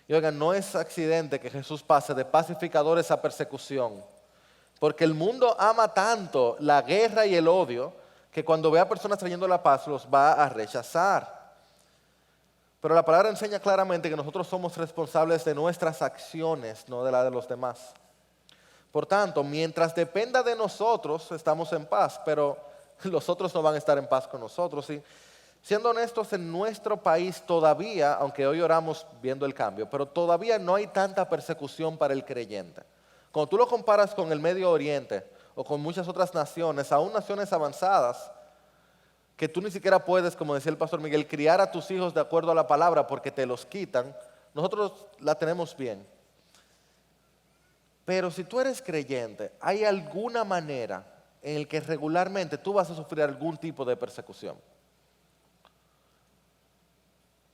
Y oigan, no es accidente que Jesús pase de pacificadores a persecución, porque el mundo ama tanto la guerra y el odio que cuando ve a personas trayendo la paz los va a rechazar. Pero la palabra enseña claramente que nosotros somos responsables de nuestras acciones, no de las de los demás. Por tanto, mientras dependa de nosotros, estamos en paz, pero los otros no van a estar en paz con nosotros. Y siendo honestos, en nuestro país todavía, aunque hoy oramos viendo el cambio, pero todavía no hay tanta persecución para el creyente. Cuando tú lo comparas con el Medio Oriente o con muchas otras naciones, aún naciones avanzadas, que tú ni siquiera puedes, como decía el pastor Miguel, criar a tus hijos de acuerdo a la palabra porque te los quitan, nosotros la tenemos bien. Pero si tú eres creyente, hay alguna manera en la que regularmente tú vas a sufrir algún tipo de persecución.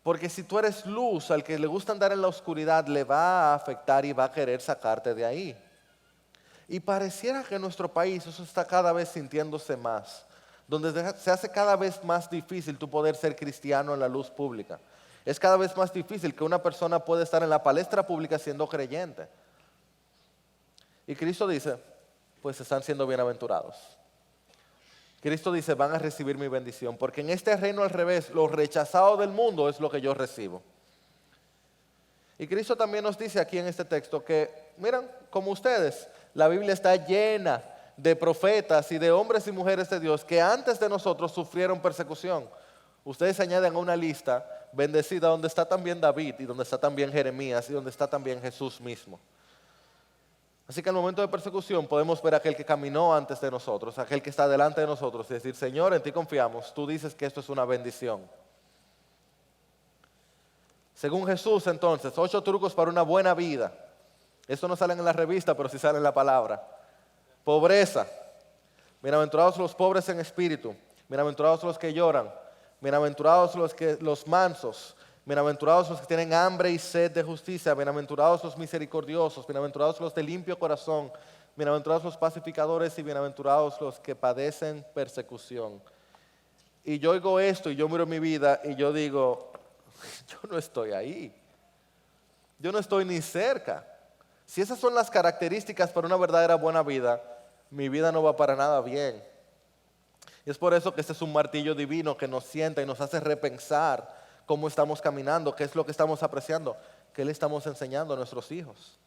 Porque si tú eres luz, al que le gusta andar en la oscuridad, le va a afectar y va a querer sacarte de ahí. Y pareciera que en nuestro país eso está cada vez sintiéndose más, donde se hace cada vez más difícil tú poder ser cristiano en la luz pública. Es cada vez más difícil que una persona pueda estar en la palestra pública siendo creyente. Y Cristo dice, pues están siendo bienaventurados. Cristo dice, van a recibir mi bendición, porque en este reino al revés, lo rechazado del mundo es lo que yo recibo. Y Cristo también nos dice aquí en este texto que, miren, como ustedes, la Biblia está llena de profetas y de hombres y mujeres de Dios que antes de nosotros sufrieron persecución. Ustedes añaden a una lista bendecida donde está también David y donde está también Jeremías y donde está también Jesús mismo. Así que en el momento de persecución podemos ver a aquel que caminó antes de nosotros, aquel que está delante de nosotros y decir, Señor, en ti confiamos, tú dices que esto es una bendición. Según Jesús entonces, 8 trucos para una buena vida. Esto no sale en la revista, pero sí sale en la palabra. Pobreza. Bienaventurados los pobres en espíritu. Bienaventurados los que lloran. Bienaventurados los mansos. Bienaventurados los que tienen hambre y sed de justicia. Bienaventurados los misericordiosos. Bienaventurados los de limpio corazón. Bienaventurados los pacificadores y bienaventurados los que padecen persecución. Y yo oigo esto y yo miro mi vida y yo digo, yo no estoy ahí. Yo no estoy ni cerca. Si esas son las características para una verdadera buena vida, mi vida no va para nada bien. Y es por eso que este es un martillo divino que nos sienta y nos hace repensar cómo estamos caminando, qué es lo que estamos apreciando, qué le estamos enseñando a nuestros hijos.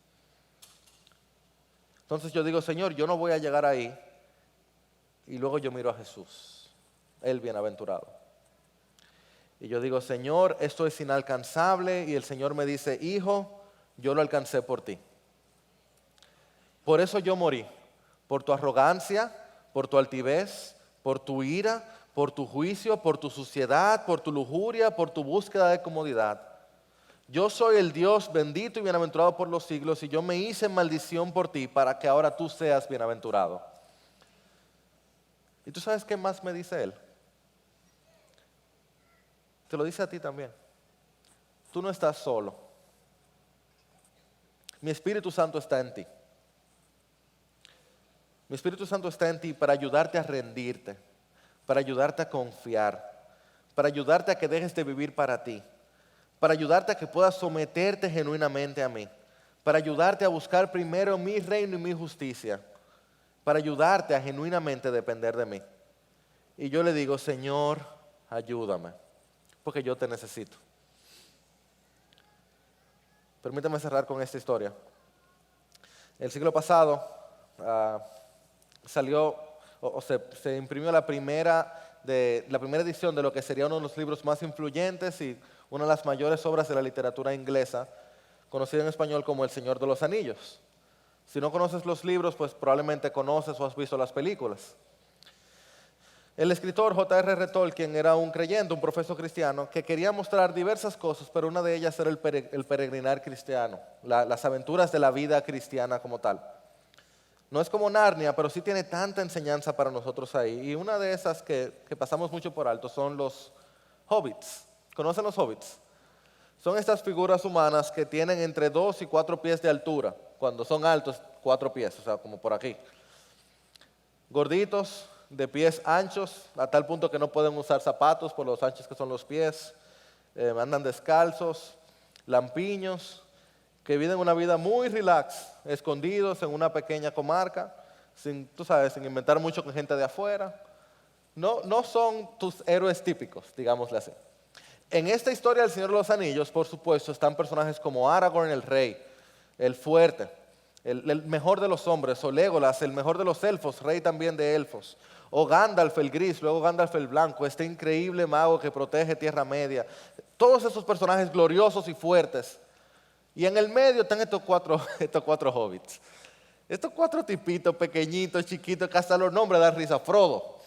Entonces yo digo, Señor, yo no voy a llegar ahí. Y luego yo miro a Jesús, el bienaventurado. Y yo digo, Señor, esto es inalcanzable. Y el Señor me dice, hijo, yo lo alcancé por ti. Por eso yo morí, por tu arrogancia, por tu altivez, por tu ira, por tu juicio, por tu suciedad, por tu lujuria, por tu búsqueda de comodidad. Yo soy el Dios bendito y bienaventurado por los siglos y yo me hice maldición por ti para que ahora tú seas bienaventurado. ¿Y tú sabes qué más me dice Él? Te lo dice a ti también. Tú no estás solo. Mi Espíritu Santo está en ti. Mi Espíritu Santo está en ti para ayudarte a rendirte, para ayudarte a confiar, para ayudarte a que dejes de vivir para ti, para ayudarte a que puedas someterte genuinamente a mí, para ayudarte a buscar primero mi reino y mi justicia, para ayudarte a genuinamente depender de mí. Y yo le digo, Señor, ayúdame, porque yo te necesito. Permítame cerrar con esta historia. El siglo pasado salió, se imprimió la primera edición de lo que sería uno de los libros más influyentes y una de las mayores obras de la literatura inglesa, conocida en español como El Señor de los Anillos. Si no conoces los libros, pues probablemente conoces o has visto las películas. El escritor J.R.R. Tolkien era un creyente, un profeso cristiano, que quería mostrar diversas cosas, pero una de ellas era el peregrinar cristiano, las aventuras de la vida cristiana como tal. No es como Narnia, pero sí tiene tanta enseñanza para nosotros ahí. Y una de esas que pasamos mucho por alto son los hobbits. ¿Conocen los hobbits? Son estas figuras humanas que tienen entre 2 y 4 pies de altura. Cuando son altos, 4 pies, o sea, como por aquí. Gorditos, de pies anchos, a tal punto que no pueden usar zapatos por los anchos que son los pies. Andan descalzos, lampiños, que viven una vida muy relax, escondidos en una pequeña comarca, sin inventar mucho con gente de afuera. No son tus héroes típicos, digámosle así. En esta historia del Señor de los Anillos, por supuesto, están personajes como Aragorn, el rey, el fuerte, el mejor de los hombres, o Legolas, el mejor de los elfos, rey también de elfos, o Gandalf el gris, luego Gandalf el blanco, este increíble mago que protege Tierra Media. Todos esos personajes gloriosos y fuertes. Y en el medio están estos cuatro hobbits. Estos 4 tipitos pequeñitos, chiquitos, que hasta los nombres dan risa. Frodo,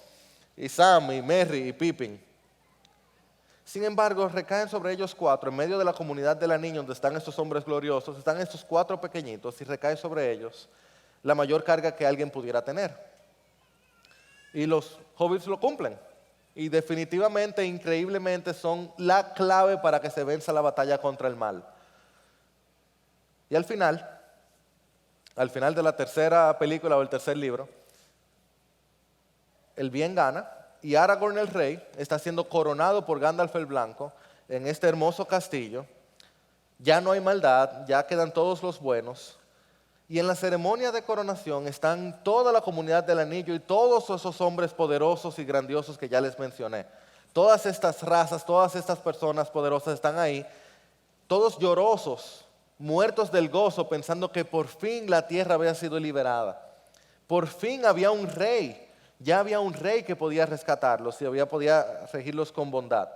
y Sam, y Merry, y Pippin. Sin embargo, recaen sobre ellos 4, en medio de la comunidad del anillo donde están estos hombres gloriosos, están estos 4 pequeñitos y recae sobre ellos la mayor carga que alguien pudiera tener. Y los hobbits lo cumplen. Y definitivamente, increíblemente, son la clave para que se venza la batalla contra el mal. Y al final de la tercera película o el tercer libro, el bien gana y Aragorn el rey está siendo coronado por Gandalf el Blanco en este hermoso castillo. Ya no hay maldad, ya quedan todos los buenos. Y en la ceremonia de coronación están toda la comunidad del anillo y todos esos hombres poderosos y grandiosos que ya les mencioné. Todas estas razas, todas estas personas poderosas están ahí, todos llorosos, muertos del gozo, pensando que por fin la tierra había sido liberada. Por fin había un rey, ya había un rey que podía rescatarlos y podía regirlos con bondad.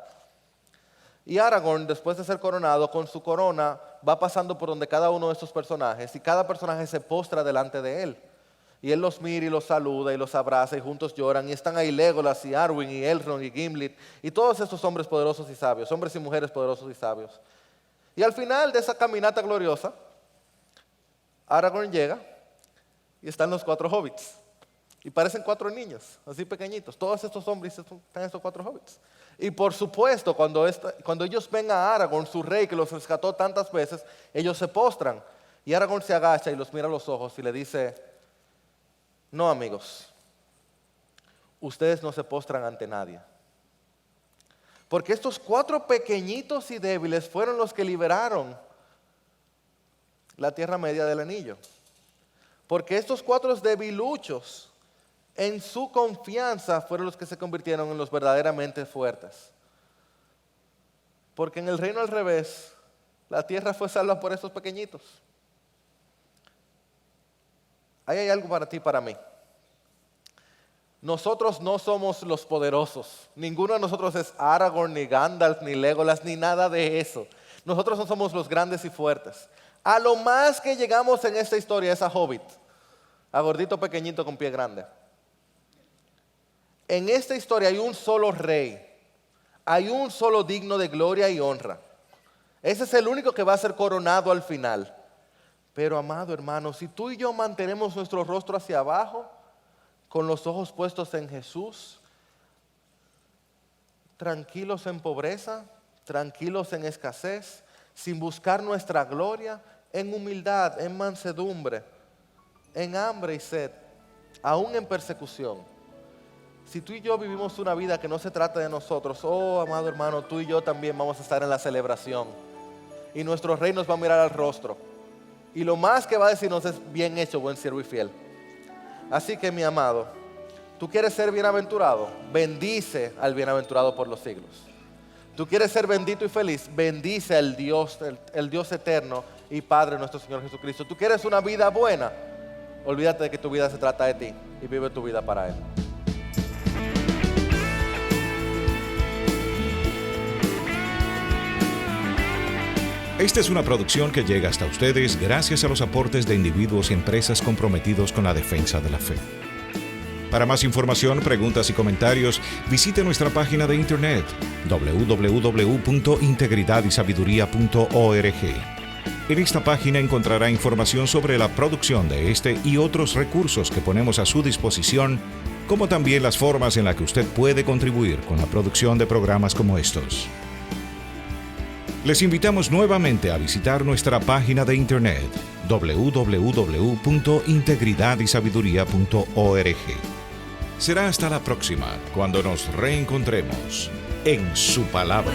Y Aragorn, después de ser coronado, con su corona, va pasando por donde cada uno de estos personajes y cada personaje se postra delante de él. Y él los mira y los saluda y los abraza y juntos lloran. Y están ahí Legolas y Arwen y Elrond y Gimli y todos estos hombres poderosos y sabios, hombres y mujeres poderosos y sabios. Y al final de esa caminata gloriosa, Aragorn llega y están los 4 hobbits. Y parecen 4 niños, así pequeñitos. Todos estos hombres están estos 4 hobbits. Y por supuesto, cuando ellos ven a Aragorn, su rey que los rescató tantas veces, ellos se postran. Y Aragorn se agacha y los mira a los ojos y le dice, no amigos, ustedes no se postran ante nadie. Porque estos 4 pequeñitos y débiles fueron los que liberaron la Tierra Media del anillo. Porque estos 4 debiluchos, en su confianza, fueron los que se convirtieron en los verdaderamente fuertes. Porque en el reino al revés, la tierra fue salva por estos pequeñitos. Ahí hay algo para ti y para mí. Nosotros no somos los poderosos. Ninguno de nosotros es Aragorn, ni Gandalf, ni Legolas, ni nada de eso. Nosotros no somos los grandes y fuertes. A lo más que llegamos en esta historia es a Hobbit, a gordito pequeñito con pie grande. En esta historia hay un solo rey, hay un solo digno de gloria y honra. Ese es el único que va a ser coronado al final. Pero amado hermano, si tú y yo mantenemos nuestro rostro hacia abajo, con los ojos puestos en Jesús, tranquilos en pobreza, tranquilos en escasez, sin buscar nuestra gloria, en humildad, en mansedumbre, en hambre y sed, aún en persecución. Si tú y yo vivimos una vida que no se trata de nosotros, oh amado hermano, tú y yo también vamos a estar en la celebración. Y nuestro rey nos va a mirar al rostro Y lo más que va a decirnos es: bien hecho, buen siervo y fiel. Así que, mi amado, ¿tú quieres ser bienaventurado? Bendice al bienaventurado por los siglos. ¿Tú quieres ser bendito y feliz? Bendice al Dios, el Dios eterno y Padre nuestro Señor Jesucristo. ¿Tú quieres una vida buena? Olvídate de que tu vida se trata de ti y vive tu vida para Él. Esta es una producción que llega hasta ustedes gracias a los aportes de individuos y empresas comprometidos con la defensa de la fe. Para más información, preguntas y comentarios, visite nuestra página de internet www.integridadysabiduría.org. En esta página encontrará información sobre la producción de este y otros recursos que ponemos a su disposición, como también las formas en las que usted puede contribuir con la producción de programas como estos. Les invitamos nuevamente a visitar nuestra página de internet www.integridadysabiduría.org. Será hasta la próxima, cuando nos reencontremos en su palabra.